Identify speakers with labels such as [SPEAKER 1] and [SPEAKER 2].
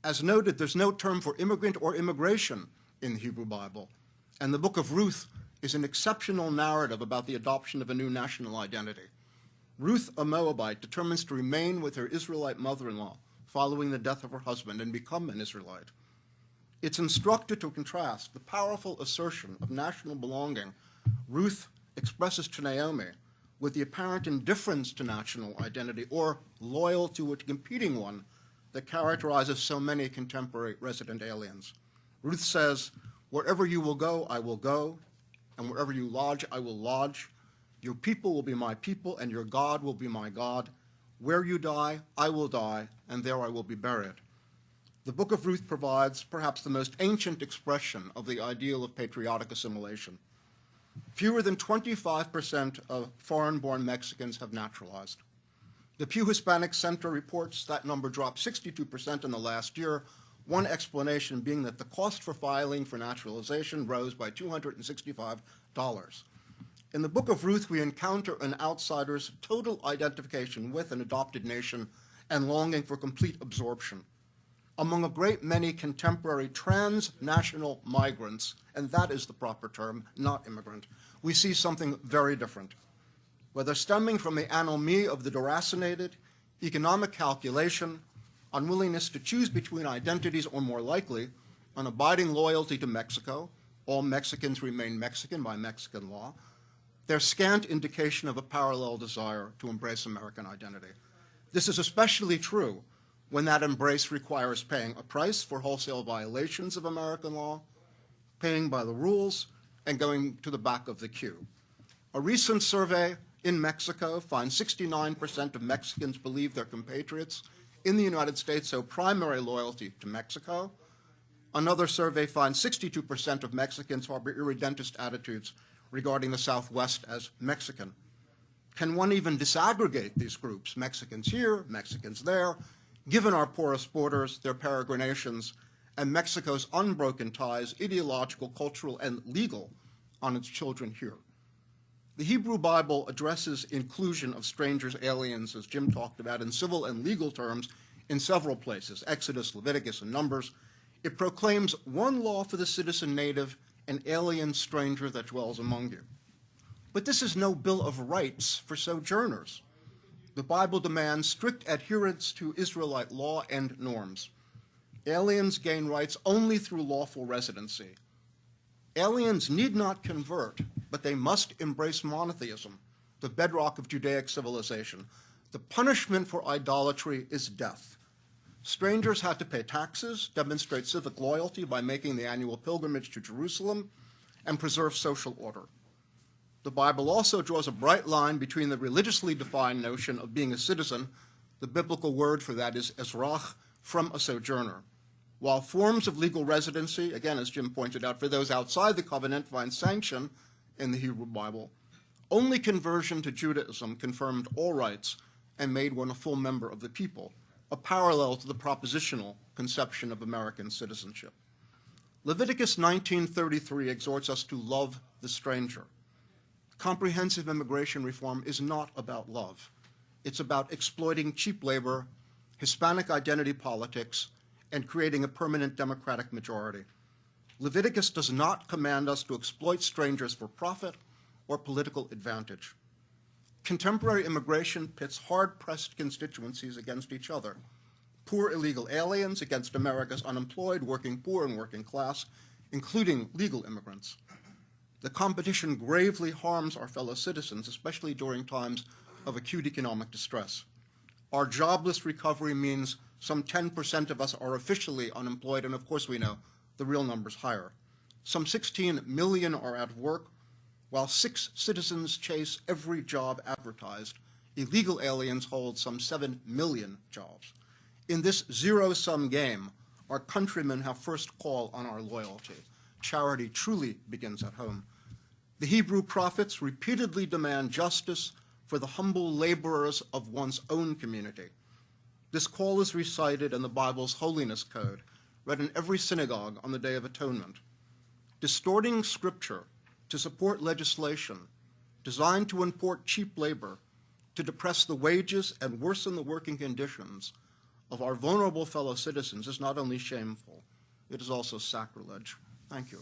[SPEAKER 1] As noted, there's no term for immigrant or immigration in the Hebrew Bible, and the book of Ruth is an exceptional narrative about the adoption of a new national identity. Ruth, a Moabite, determines to remain with her Israelite mother-in-law following the death of her husband and become an Israelite. It's instructive to contrast the powerful assertion of national belonging Ruth expresses to Naomi with the apparent indifference to national identity or loyal to a competing one that characterizes so many contemporary resident aliens. Ruth says, "Wherever you will go, I will go, and wherever you lodge, I will lodge. Your people will be my people, and your God will be my God. Where you die, I will die, and there I will be buried." The book of Ruth provides perhaps the most ancient expression of the ideal of patriotic assimilation. Fewer than 25% of foreign-born Mexicans have naturalized. The Pew Hispanic Center reports that number dropped 62% in the last year, one explanation being that the cost for filing for naturalization rose by $265. In the book of Ruth, we encounter an outsider's total identification with an adopted nation and longing for complete absorption. Among a great many contemporary transnational migrants, and that is the proper term, not immigrant, we see something very different. Whether stemming from the anomie of the deracinated, economic calculation, unwillingness to choose between identities, or more likely, an abiding loyalty to Mexico, all Mexicans remain Mexican by Mexican law, there's scant indication of a parallel desire to embrace American identity. This is especially true when that embrace requires paying a price for wholesale violations of American law, paying by the rules, and going to the back of the queue. A recent survey in Mexico finds 69% of Mexicans believe their compatriots in the United States owe primary loyalty to Mexico. Another survey finds 62% of Mexicans harbor irredentist attitudes regarding the Southwest as Mexican. Can one even disaggregate these groups, Mexicans here, Mexicans there, given our porous borders, their peregrinations, and Mexico's unbroken ties, ideological, cultural, and legal, on its children here? The Hebrew Bible addresses inclusion of strangers, aliens, as Jim talked about, in civil and legal terms in several places, Exodus, Leviticus, and Numbers. It proclaims one law for the citizen native, an alien stranger that dwells among you. But this is no Bill of Rights for sojourners. The Bible demands strict adherence to Israelite law and norms. Aliens gain rights only through lawful residency. Aliens need not convert, but they must embrace monotheism, the bedrock of Judaic civilization. The punishment for idolatry is death. Strangers had to pay taxes, demonstrate civic loyalty by making the annual pilgrimage to Jerusalem, and preserve social order. The Bible also draws a bright line between the religiously defined notion of being a citizen, the biblical word for that is ezrach, from a sojourner. While forms of legal residency, again, as Jim pointed out, for those outside the covenant find sanction in the Hebrew Bible, only conversion to Judaism confirmed all rights and made one a full member of the people, a parallel to the propositional conception of American citizenship. Leviticus 19:33 exhorts us to love the stranger. Comprehensive immigration reform is not about love. It's about exploiting cheap labor, Hispanic identity politics, and creating a permanent Democratic majority. Leviticus does not command us to exploit strangers for profit or political advantage. Contemporary immigration pits hard-pressed constituencies against each other. Poor illegal aliens against America's unemployed, working poor, and working class, including legal immigrants. The competition gravely harms our fellow citizens, especially during times of acute economic distress. Our jobless recovery means some 10% of us are officially unemployed, and of course we know the real number's higher. Some 16 million are out of work, while 6 citizens chase every job advertised. Illegal aliens hold some 7 million jobs. In this zero-sum game, our countrymen have first call on our loyalty. Charity truly begins at home. The Hebrew prophets repeatedly demand justice for the humble laborers of one's own community. This call is recited in the Bible's Holiness Code, read in every synagogue on the Day of Atonement. Distorting Scripture to support legislation designed to import cheap labor, to depress the wages and worsen the working conditions of our vulnerable fellow citizens is not only shameful, it is also sacrilege. Thank you.